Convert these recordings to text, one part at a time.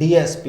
DSP,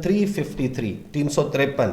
353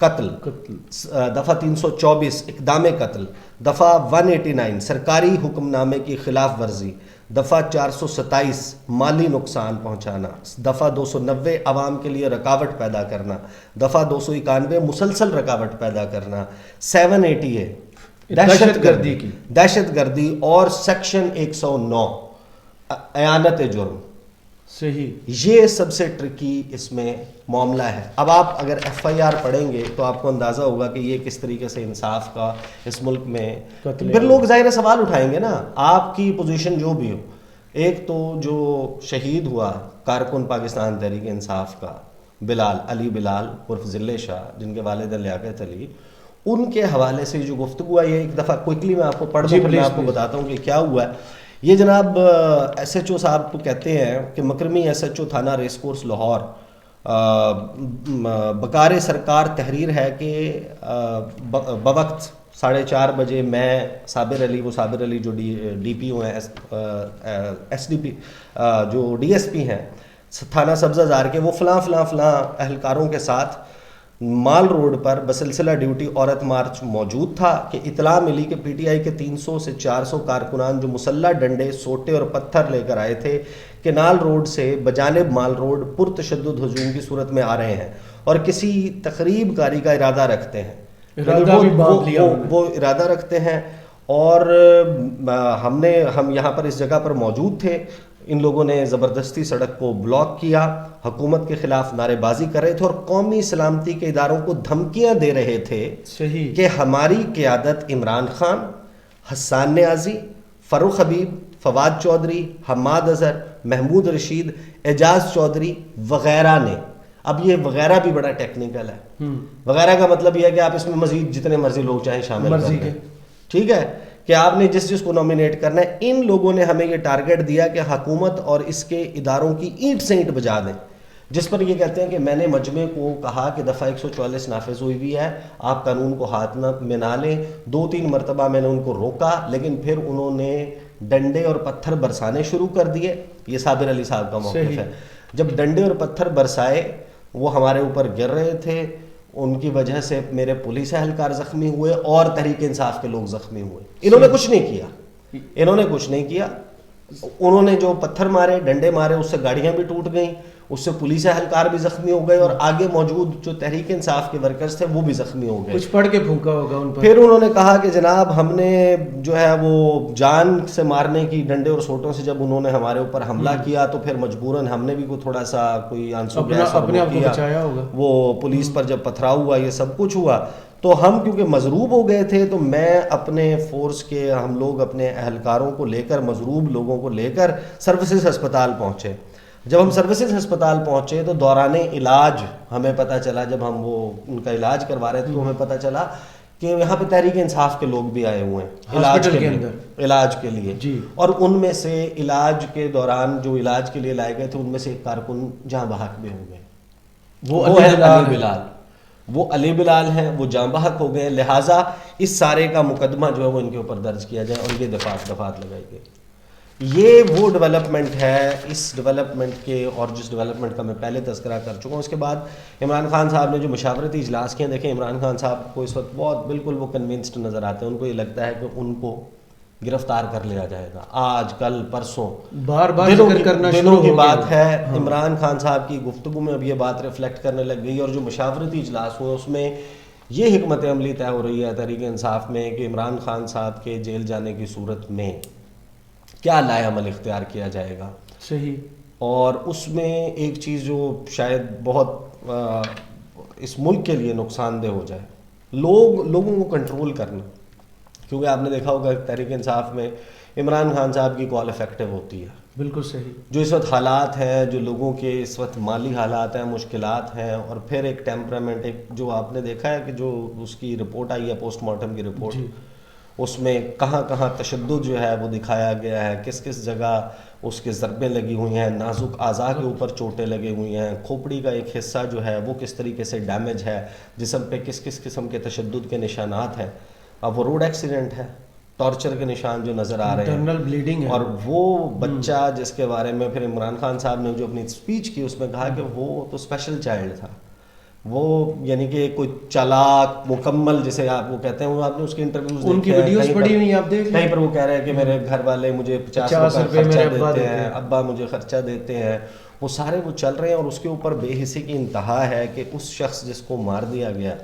قتل، دفعہ 324 اقدام قتل، دفعہ 189 سرکاری حکم نامے کی خلاف ورزی، دفعہ 427 مالی نقصان پہنچانا، دفعہ 290 عوام کے لیے رکاوٹ پیدا کرنا، دفعہ 291 مسلسل رکاوٹ پیدا کرنا، 780 دہشت گردی اور سیکشن 109 اعانت جرم. صحیح. یہ سب سے ٹرکی اس میں معاملہ ہے. اب آپ اگر ایف آئی آر پڑھیں گے تو آپ کو اندازہ ہوگا کہ یہ کس طریقے سے انصاف کا اس ملک میں، پھر لوگ ظاہر سوال اٹھائیں گے نا. آپ کی پوزیشن جو بھی ہو، ایک تو جو شہید ہوا کارکن پاکستان تحریک انصاف کا بلال، علی بلال عرف ذلے شاہ، جن کے والد لیاقت علی، ان کے حوالے سے جو گفتگو ہے، یہ ایک دفعہ کوئکلی میں آپ کو پڑھ دوں، میں آپ کو بتاتا ہوں کہ کیا ہوا ہے. یہ جناب ایس ایچ او صاحب کو کہتے ہیں کہ مکرمی ایس ایچ او تھانہ ریس کورس لاہور، بکار سرکار تحریر ہے کہ بوقت 4:30 بجے میں صابر علی، وہ صابر علی جو ڈی پی او ہیں، ایس ڈی پی جو ڈی ایس پی ہیں تھانہ سبزہ زار کے، وہ فلاں فلاں فلاں اہلکاروں کے ساتھ مال روڈ پر بسلسلہ ڈیوٹی عورت مارچ موجود تھا کہ اطلاع ملی کہ پی ٹی آئی کے 300 سے 400 کارکنان جو مسلح ڈنڈے، سوٹے اور پتھر لے کر آئے تھے، کینال روڈ سے بجانب مال روڈ پرتشدد ہجوم کی صورت میں آ رہے ہیں اور کسی تقریب کاری کا ارادہ رکھتے ہیں. وہ ارادہ رکھتے ہیں اور ہم یہاں پر اس جگہ پر موجود تھے. ان لوگوں نے زبردستی سڑک کو بلاک کیا، حکومت کے خلاف نعرے بازی کر رہے تھے اور قومی سلامتی کے اداروں کو دھمکیاں دے رہے تھے کہ ہماری قیادت عمران خان، حسان نیازی، فاروق حبیب، فواد چودھری، حماد اظہر، محمود رشید، اعجاز چودھری وغیرہ نے. اب یہ وغیرہ بھی بڑا ٹیکنیکل ہے. وغیرہ کا مطلب یہ ہے کہ آپ اس میں مزید جتنے مرضی لوگ چاہیں شامل کر لیں، ٹھیک ہے، کہ آپ نے جس کو نومینیٹ کرنا ہے. ان لوگوں نے ہمیں یہ ٹارگٹ دیا کہ حکومت اور اس کے اداروں کی اینٹ سے اینٹ بجا دیں، جس پر یہ کہتے ہیں کہ میں نے مجمع کو کہا کہ دفعہ 144 نافذ ہوئی ہوئی ہے، آپ قانون کو ہاتھ میں نہ لیں. 2-3 مرتبہ میں نے ان کو روکا، لیکن پھر انہوں نے ڈنڈے اور پتھر برسانے شروع کر دیے. یہ صابر علی صاحب کا موقف ہے. جب ڈنڈے اور پتھر برسائے، وہ ہمارے اوپر گر رہے تھے، ان کی وجہ سے میرے پولیس اہلکار زخمی ہوئے اور تحریک انصاف کے لوگ زخمی ہوئے. انہوں نے کچھ نہیں کیا. انہوں نے جو پتھر مارے، ڈنڈے مارے، اس سے گاڑیاں بھی ٹوٹ گئیں، اس سے پولیس اہلکار بھی زخمی ہو گئے اور آگے موجود جو تحریک انصاف کے ورکرز تھے وہ بھی زخمی ہو گئے. کچھ پڑھ کے پھونکا ہوگا ان پر. پھر انہوں نے کہا کہ جناب ہم نے جو ہے وہ جان سے مارنے کی، ڈنڈے اور سوٹوں سے جب انہوں نے ہمارے اوپر حملہ کیا تو پھر مجبوراً ہم نے بھی تھوڑا سا کوئی آنسو گیس اپنے آپ کو بچایا ہوگا. وہ پولیس پر جب پتھراؤ ہوا، یہ سب کچھ ہوا، تو ہم کیونکہ مضروب ہو گئے تھے تو میں اپنے فورس کے، ہم لوگ اپنے اہلکاروں کو لے کر، مضروب لوگوں کو لے کر سروسز ہسپتال پہنچے. جب ہم سروسز ہسپتال پہنچے تو دوران علاج ہمیں پتہ چلا، جب ہم وہ ان کا علاج کروا رہے تھے تو ہمیں پتہ چلا کہ یہاں پہ تحریک انصاف کے لوگ بھی آئے ہوئے ہیں علاج کے لیے جی. اور ان میں سے علاج کے دوران جو علاج کے لیے لائے گئے تھے ان میں سے ایک کارکن جہاں بحق بھی ہو گئے. وہ ہے علی بلال. وہ علی بلال ہیں، وہ جاں بحق ہو گئے. لہٰذا اس سارے کا مقدمہ جو ہے وہ ان کے اوپر درج کیا جائے اور یہ دفعات لگائی گئی. یہ وہ ڈیولپمنٹ ہے. اس ڈیولپمنٹ کے، اور جس ڈیولپمنٹ کا میں پہلے تذکرہ کر چکا ہوں، اس کے بعد عمران خان صاحب نے جو مشاورتی اجلاس کیے، دیکھیں عمران خان صاحب کو اس وقت بہت بالکل وہ کنونسڈ نظر آتے ہیں. ان کو یہ لگتا ہے کہ ان کو گرفتار کر لیا جائے گا. آج کل پرسوں بار بار ذکر کرنا دنوں کی بات ہے. عمران خان صاحب کی گفتگو میں اب یہ بات ریفلیکٹ کرنے لگ گئی، اور جو مشاورتی اجلاس ہوئے اس میں یہ حکمت عملی طے ہو رہی ہے تحریک انصاف میں کہ عمران خان صاحب کے جیل جانے کی صورت میں کیا لائے عمل اختیار کیا جائے گا. صحیح. اور اس میں ایک چیز جو شاید بہت اس ملک کے لیے نقصان دہ ہو جائے، لوگوں کو کنٹرول کرنا. کیونکہ آپ نے دیکھا ہوگا تحریک انصاف میں عمران خان صاحب کی کال افیکٹو ہوتی ہے. بالکل صحیح. جو اس وقت حالات ہیں، جو لوگوں کے اس وقت مالی حالات ہیں، مشکلات ہیں، اور پھر ایک ٹیمپرامنٹ، ایک جو آپ نے دیکھا ہے کہ جو اس کی رپورٹ آئی ہے پوسٹ مارٹم کی رپورٹ جی. اس میں کہاں کہاں تشدد جو ہے وہ دکھایا گیا ہے، کس کس جگہ اس کے ضربیں لگی ہوئی ہیں، نازک اعضاء کے اوپر چوٹیں لگی ہوئی ہیں، کھوپڑی کا ایک حصہ جو ہے وہ کس طریقے سے ڈیمیج ہے، جسم پہ کس کس قسم کے تشدد کے نشانات ہیں. اب وہ روڈ ایکسیڈنٹ ہے، ٹارچر کے نشان جو نظر آ رہے ہیں، انٹرنل بلیڈنگ ہے. اور وہ بچہ جس کے بارے میں پھر عمران خان صاحب نے جو اپنی اسپیچ کی اس میں کہا کہ وہ تو اسپیشل چائلڈ تھا. وہ یعنی کہ کوئی چالاک مکمل جسے آپ وہ کہتے ہیں، وہ آپ نے اس کے انٹرویوز ان کی ویڈیوز پڑھی ہوئی آپ دیکھ کہیں پر وہ کہہ رہے ہیں کہ میرے گھر والے مجھے 50 روپے خرچہ دیتے ہیں، ابا مجھے خرچہ دیتے ہیں، وہ سارے وہ چل رہے ہیں. اور اس کے اوپر بے حسی کی انتہا ہے کہ اس شخص جس کو مار دیا گیا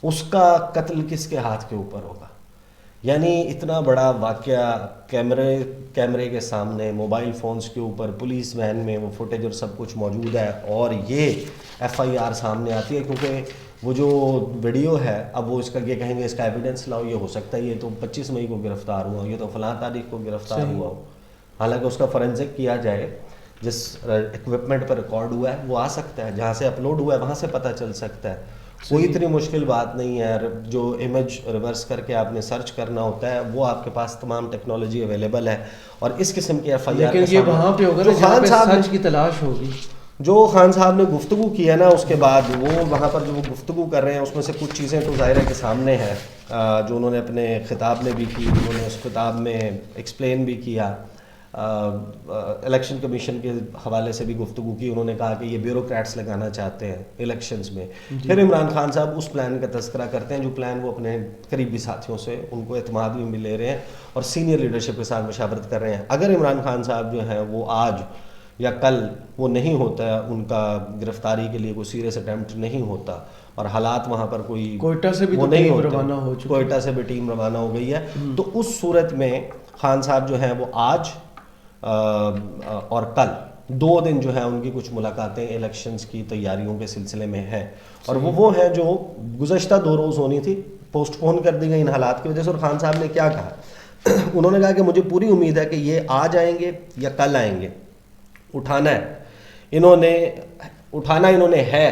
اس کا قتل کس کے ہاتھ کے اوپر ہوگا. یعنی اتنا بڑا واقعہ کیمرے کے سامنے، موبائل فونز کے اوپر، پولیس وین میں وہ فوٹیج اور سب کچھ موجود ہے، اور یہ ایف آئی آر سامنے آتی ہے. کیونکہ وہ جو ویڈیو ہے اب وہ اس کا یہ کہیں گے اس کا ایویڈنس لاؤ، یہ ہو سکتا ہے یہ تو 25 مئی کو گرفتار ہوا، یہ تو فلاں تاریخ کو گرفتار ہوا ہو. حالانکہ اس کا فورینزک کیا جائے، جس اکوپمنٹ پر ریکارڈ ہوا ہے وہ آ سکتا ہے، جہاں سے اپلوڈ ہوا ہے وہاں سے پتہ چل سکتا ہے. کوئی اتنی مشکل بات نہیں ہے. جو امیج ریورس کر کے آپ نے سرچ کرنا ہوتا ہے وہ آپ کے پاس تمام ٹیکنالوجی اویلیبل ہے. اور اس قسم کی ایف آئی آر لیکن یہ وہاں پہ ہوگا نا جہاں پہ سچ کی تلاش ہوگی. جو خان صاحب نے گفتگو کی ہے نا اس کے بعد وہ وہاں پر جو وہ گفتگو کر رہے ہیں اس میں سے کچھ چیزیں تو ظاہر ہے کہ سامنے ہیں جو انہوں نے اپنے خطاب میں بھی کی، انہوں نے اس خطاب میں ایکسپلین بھی کیا. الیکشن کمیشن کے حوالے سے بھی گفتگو کی. انہوں نے کہا کہ یہ بیوروکریٹس لگانا چاہتے ہیں الیکشنز میں. پھر عمران خان صاحب اس پلان کا تذکرہ کرتے ہیں جو پلان وہ اپنے قریبی ساتھیوں سے ان کو اعتماد میں لے رہے ہیں اور سینئر لیڈرشپ کے ساتھ مشاورت کر رہے ہیں. اگر عمران خان صاحب جو ہیں وہ آج یا کل وہ نہیں ہوتا ہے، ان کا گرفتاری کے لیے کوئی سیریس اٹیمپٹ نہیں ہوتا اور حالات وہاں پر کوئی کوئٹہ سے بھی وہ تو نہیں ٹیم ہوتے، روانہ ہو چکی، کوئٹہ سے بھی ٹیم روانہ ہو گئی ہے، تو اس صورت میں خان صاحب جو ہیں وہ آج اور کل 2 دن جو ہے ان کی کچھ ملاقاتیں الیکشنز کی تیاریوں کے سلسلے میں ہیں. اور وہ ہیں جو گزشتہ 2 روز ہونی تھی، پوسٹ پون کر دی گئی ان حالات کی وجہ سے. اور خان صاحب نے کیا کہا؟ انہوں نے کہا کہ مجھے پوری امید ہے کہ یہ آج آئیں گے یا کل آئیں گے. اٹھانا انہوں نے ہے.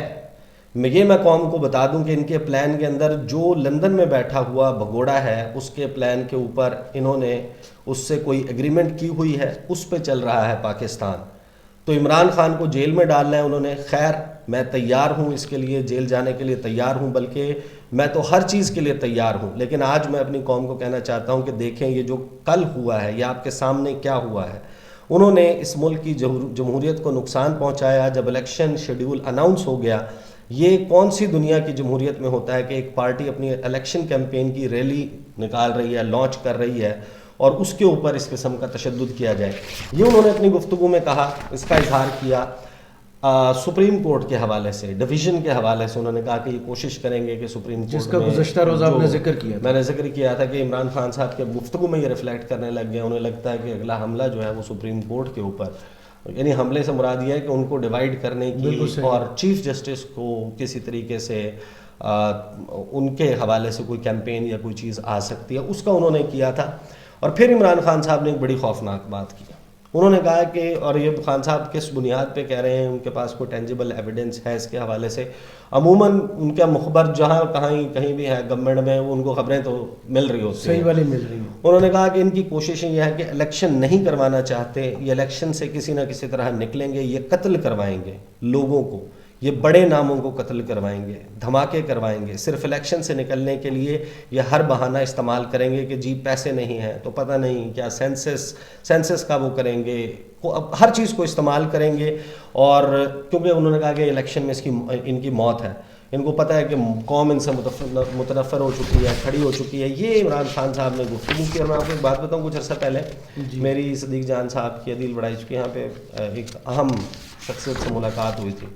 میں قوم کو بتا دوں کہ ان کے پلان کے اندر جو لندن میں بیٹھا ہوا بھگوڑا ہے اس کے پلان کے اوپر انہوں نے اس سے کوئی ایگریمنٹ کی ہوئی ہے، اس پہ چل رہا ہے پاکستان. تو عمران خان کو جیل میں ڈالنا ہے انہوں نے. خیر میں تیار ہوں اس کے لیے، جیل جانے کے لیے تیار ہوں، بلکہ میں تو ہر چیز کے لیے تیار ہوں. لیکن آج میں اپنی قوم کو کہنا چاہتا ہوں کہ دیکھیں یہ جو کل ہوا ہے یہ آپ کے سامنے کیا ہوا ہے. انہوں نے اس ملک کی جمہوریت کو نقصان پہنچایا. جب الیکشن شیڈیول اناؤنس ہو گیا، یہ کون سی دنیا کی جمہوریت میں ہوتا ہے کہ ایک پارٹی اپنی الیکشن کیمپین کی ریلی نکال رہی ہے، لانچ کر رہی ہے اور اس کے اوپر اس قسم کا تشدد کیا جائے. یہ انہوں نے اپنی گفتگو میں کہا، اس کا اظہار کیا. سپریم کورٹ کے حوالے سے، ڈویژن کے حوالے سے انہوں نے کہا کہ یہ کوشش کریں گے کہ سپریم کورٹ، جس کا گزشتہ روز آپ نے ذکر کیا تھا، میں نے ذکر کیا تھا کہ عمران خان صاحب کے گفتگو میں یہ ریفلیکٹ کرنے لگ گیا. انہیں لگتا ہے کہ اگلا حملہ جو ہے وہ سپریم کورٹ کے اوپر، یعنی حملے سے مراد یہ ہے کہ ان کو ڈیوائیڈ کرنے کی اور چیف جسٹس کو کسی طریقے سے ان کے حوالے سے کوئی کیمپین یا کوئی چیز آ سکتی ہے، اس کا انہوں نے کیا تھا. اور پھر عمران خان صاحب نے ایک بڑی خوفناک بات کی. انہوں نے کہا کہ، اور یہ خان صاحب کس بنیاد پہ کہہ رہے ہیں، ان کے پاس کوئی ٹینجیبل ایویڈنس ہے اس کے حوالے سے؟ عموماً ان کا مخبر جہاں کہیں بھی ہے گورنمنٹ میں، ان کو خبریں تو مل رہی ہوتی ہیں، صحیح والی مل رہی ہیں. انہوں نے کہا کہ ان کی کوششیں یہ ہے کہ الیکشن نہیں کروانا چاہتے، یہ الیکشن سے کسی نہ کسی طرح نکلیں گے، یہ قتل کروائیں گے لوگوں کو، یہ بڑے ناموں کو قتل کروائیں گے، دھماکے کروائیں گے. صرف الیکشن سے نکلنے کے لیے یہ ہر بہانہ استعمال کریں گے کہ جی پیسے نہیں ہیں تو پتہ نہیں کیا سینسس کا وہ کریں گے، ہر چیز کو استعمال کریں گے. اور کیونکہ انہوں نے کہا کہ الیکشن میں ان کی موت ہے، ان کو پتہ ہے کہ قوم ان سے متنفر ہو چکی ہے، کھڑی ہو چکی ہے. یہ عمران خان صاحب نے گفتگو کی. اور میں آپ کو ایک بات بتاؤں، کچھ عرصہ پہلے میری صدیق جان صاحب کی عدیل بڑائی چکی یہاں پہ ایک اہم شخصیت سے ملاقات ہوئی تھی.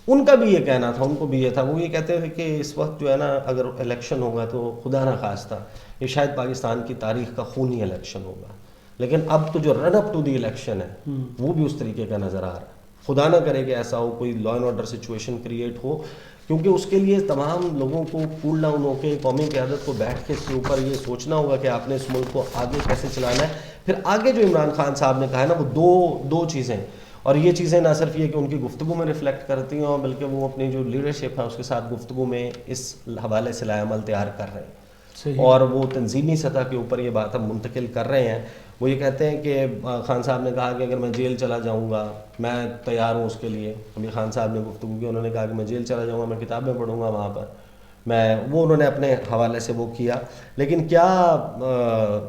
ان کا بھی یہ کہنا تھا، ان کو بھی یہ تھا، وہ یہ کہتے تھے کہ اس وقت جو ہے نا اگر الیکشن ہوگا تو خدا نہ خواستہ یہ شاید پاکستان کی تاریخ کا خونی الیکشن ہوگا. لیکن اب تو جو رن اپ ٹو دی الیکشن ہے وہ بھی اس طریقے کا نظر آ رہا ہے. خدا نہ کرے کہ ایسا ہو، کوئی law and order situation create ہو، کیونکہ اس کے لیے تمام لوگوں کو کول ڈاؤن ہو کے قومی قیادت کو بیٹھ کے اس کے اوپر یہ سوچنا ہوگا کہ آپ نے اس ملک کو آگے کیسے چلانا ہے. پھر آگے جو عمران خان صاحب نے کہا ہے نا وہ دو چیزیں، اور یہ چیزیں نہ صرف یہ کہ ان کی گفتگو میں ریفلیکٹ کرتی ہیں بلکہ وہ اپنی جو لیڈرشپ ہے اس کے ساتھ گفتگو میں اس حوالے سے لائے عمل تیار کر رہے ہیں اور وہ تنظیمی سطح کے اوپر یہ بات ہم منتقل کر رہے ہیں. وہ یہ کہتے ہیں کہ خان صاحب نے کہا کہ اگر میں جیل چلا جاؤں گا میں تیار ہوں اس کے لیے. ابھی خان صاحب نے گفتگو کی، انہوں نے کہا کہ میں جیل چلا جاؤں گا، میں کتابیں پڑھوں گا وہاں پر، وہ انہوں نے اپنے حوالے سے وہ کیا. لیکن کیا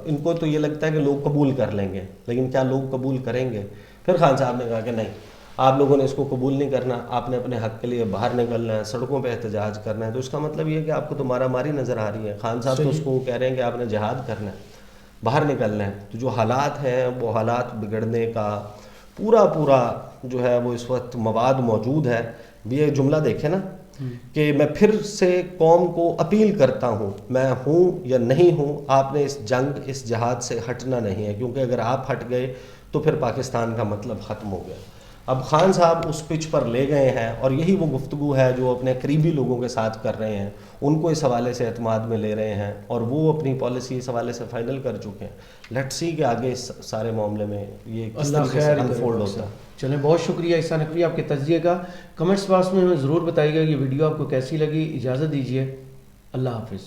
ان کو تو یہ لگتا ہے کہ لوگ قبول کر لیں گے، لیکن کیا لوگ قبول کریں گے؟ پھر خان صاحب نے کہا کہ نہیں، آپ لوگوں نے اس کو قبول نہیں کرنا, آپ نے اپنے حق کے لیے باہر نکلنا ہے, سڑکوں پہ احتجاج کرنا ہے, تو اس کا مطلب یہ ہے کہ آپ کو تو مارا ماری نظر آ رہی ہے. خان صاحب تو اس کو کہہ رہے ہیں کہ آپ نے جہاد کرنا ہے, باہر نکلنا ہے. تو جو حالات ہیں وہ حالات بگڑنے کا پورا جو ہے وہ اس وقت مواد موجود ہے. بھی یہ جملہ دیکھیں نا کہ میں پھر سے قوم کو اپیل کرتا ہوں, میں ہوں یا نہیں ہوں, آپ نے اس جنگ اس جہاد سے ہٹنا نہیں ہے, کیونکہ اگر آپ ہٹ گئے تو پھر پاکستان کا مطلب ختم ہو گیا. اب خان صاحب اس پچ پر لے گئے ہیں اور یہی وہ گفتگو ہے جو اپنے قریبی لوگوں کے ساتھ کر رہے ہیں, ان کو اس حوالے سے اعتماد میں لے رہے ہیں اور وہ اپنی پالیسی اس حوالے سے فائنل کر چکے ہیں. لیٹس سی کہ آگے اس سارے معاملے میں یہ کس طریقے سے انفولڈ ہوتا ہے. چلیں, بہت شکریہ عیسیٰ نقوی آپ کے تجزیے کا. کمنٹس باکس میں ہمیں ضرور بتائیے گا کہ ویڈیو آپ کو کیسی لگی. اجازت دیجیے, اللہ حافظ.